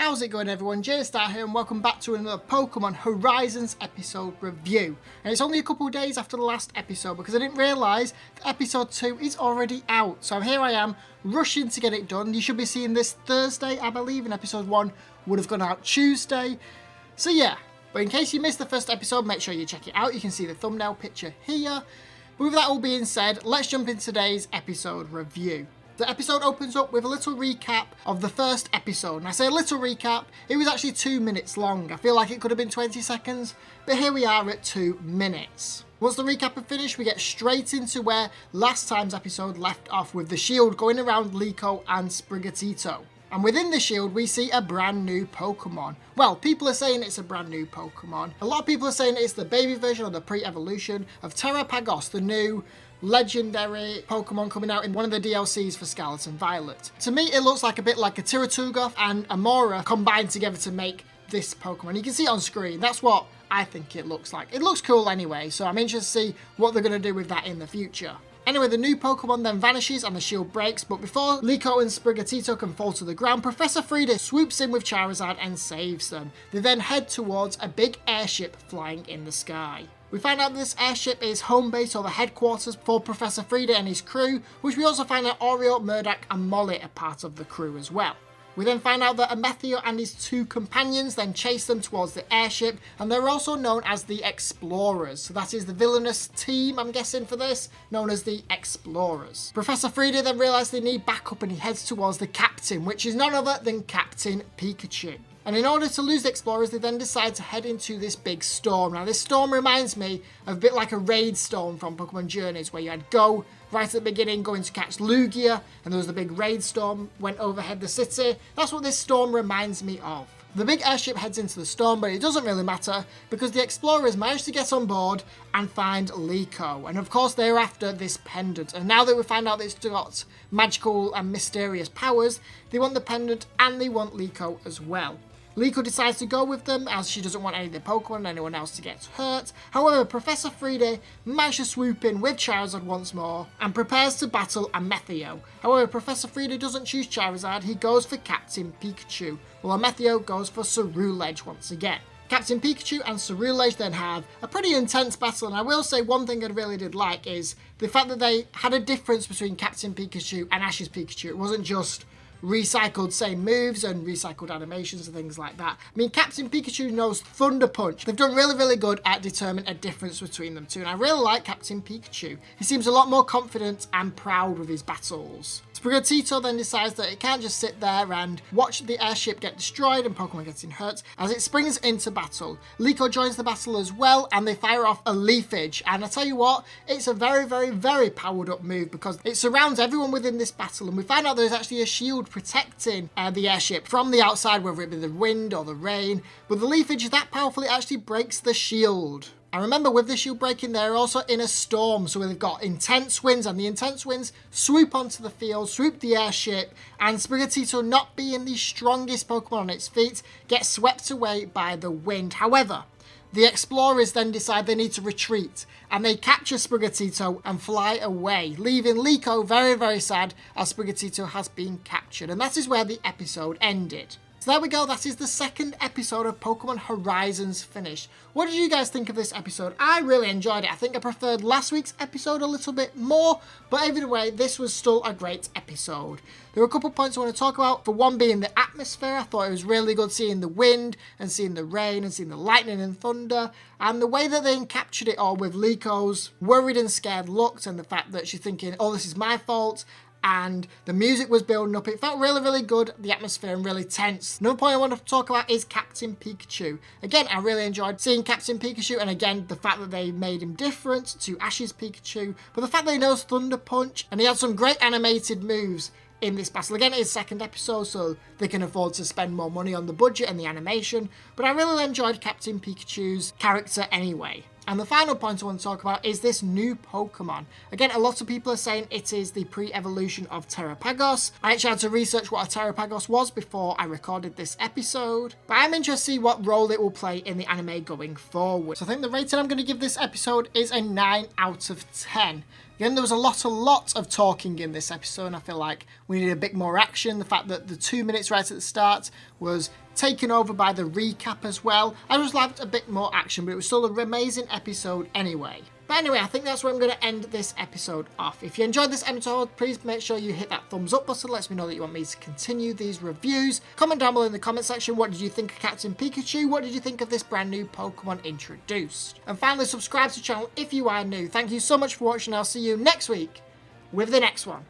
How's it going, everyone? J-Star here and welcome back to another Pokémon Horizons episode review. And it's only a couple of days after the last episode because I didn't realise that episode 2 is already out. So here I am, rushing to get it done. You should be seeing this Thursday, I believe, and episode 1 would have gone out Tuesday. So yeah, but in case you missed the first episode, make sure you check it out. You can see the thumbnail picture here. But with that all being said, let's jump into today's episode review. The episode opens up with a little recap of the first episode. And I say a little recap, it was actually 2 minutes long. I feel like it could have been 20 seconds, but here we are at 2 minutes. Once the recap is finished, we get straight into where last time's episode left off with the shield going around Liko and Sprigatito. And within the shield, we see a brand new Pokemon. Well, people are saying it's a brand new Pokemon. A lot of people are saying it's the baby version or the pre-evolution of Terrapagos, the new legendary Pokemon coming out in one of the DLCs for Scarlet and Violet. To me, it looks like a bit like a Tiratugoth and a Mora combined together to make this Pokemon. You can see it on screen. That's what I think it looks like. It looks cool anyway, so I'm interested to see what they're going to do with that in the future. Anyway, the new Pokemon then vanishes and the shield breaks, but before Liko and Sprigatito can fall to the ground, Professor Frieda swoops in with Charizard and saves them. They then head towards a big airship flying in the sky. We find out that this airship is home base or the headquarters for Professor Frieda and his crew, which we also find out Oreo, Murdoch and Molly are part of the crew as well. We then find out that Amethio and his 2 companions then chase them towards the airship, and they're also known as the Explorers. So that is the villainous team, I'm guessing, for this, known as the Explorers. Professor Frieda then realises they need backup and he heads towards the captain, which is none other than Captain Pikachu. And in order to lose the Explorers, they then decide to head into this big storm. Now, this storm reminds me of a bit like a raid storm from Pokemon Journeys, where you had Go right at the beginning going to catch Lugia, and there was the big raid storm went overhead the city. That's what this storm reminds me of. The big airship heads into the storm, but it doesn't really matter because the Explorers manage to get on board and find Liko. And of course, they're after this pendant. And now that we find out that it's got magical and mysterious powers, they want the pendant and they want Liko as well. Liko decides to go with them as she doesn't want any of the Pokemon and anyone else to get hurt. However, Professor Frieda manages to swoop in with Charizard once more and prepares to battle Amethio. However, Professor Frieda doesn't choose Charizard, he goes for Captain Pikachu, while Amethio goes for Cerulege once again. Captain Pikachu and Cerulege then have a pretty intense battle, and I will say one thing I really did like is the fact that they had a difference between Captain Pikachu and Ash's Pikachu. It wasn't just recycled same moves and recycled animations and things like that. I mean, Captain Pikachu knows Thunder Punch. They've done really good at determining a difference between them two, and I really like Captain Pikachu. He seems a lot more confident and proud with his battles. Sprigatito then decides that it can't just sit there and watch the airship get destroyed and Pokemon getting hurt as it springs into battle. Liko joins the battle as well and they fire off a Leafage, and I tell you what, it's a very powered up move because it surrounds everyone within this battle, and we find out there's actually a shield protecting the airship from the outside, whether it be the wind or the rain, but the Leafage is that powerful it actually breaks the shield. And remember, with the shield breaking, they're also in a storm, so they've got intense winds, and the intense winds swoop onto the field, swoop the airship, and Sprigatito, not being the strongest Pokemon on its feet, gets swept away by the wind. However, the Explorers then decide they need to retreat, and they capture Sprigatito and fly away, leaving Liko very sad as Sprigatito has been captured. And that is where the episode ended. So there we go, that is the second episode of Pokemon Horizons finished. What did you guys think of this episode? I really enjoyed it. I think I preferred last week's episode a little bit more, but either way, this was still a great episode. There were a couple points I want to talk about. For one being the atmosphere. I thought it was really good seeing the wind and seeing the rain and seeing the lightning and thunder, and the way that they captured it all with Liko's worried and scared looks and the fact that she's thinking, oh, this is my fault. And the music was building up. It felt really good, the atmosphere, and really tense. Another point I want to talk about is Captain Pikachu. Again, I really enjoyed seeing Captain Pikachu, and again, the fact that they made him different to Ash's Pikachu, but the fact that he knows Thunder Punch, and he had some great animated moves in this battle. Again, it's second episode, so they can afford to spend more money on the budget and the animation, but I really enjoyed Captain Pikachu's character anyway. And the final point I want to talk about is this new Pokemon. Again, a lot of people are saying it is the pre-evolution of Terrapagos. I actually had to research what a Terrapagos was before I recorded this episode, but I'm interested to see what role it will play in the anime going forward. So I think the rating I'm going to give this episode is a 9 out of 10. Again, there was a lot of talking in this episode, and I feel like we needed a bit more action. The fact that the 2 minutes right at the start was taken over by the recap as well. I just liked a bit more action, but it was still an amazing episode anyway. But anyway, I think that's where I'm going to end this episode off. If you enjoyed this episode, please make sure you hit that thumbs up button. It lets me know that you want me to continue these reviews. Comment down below in the comment section, what did you think of Captain Pikachu? What did you think of this brand new Pokemon introduced? And finally, subscribe to the channel if you are new. Thank you so much for watching. I'll see you next week with the next one.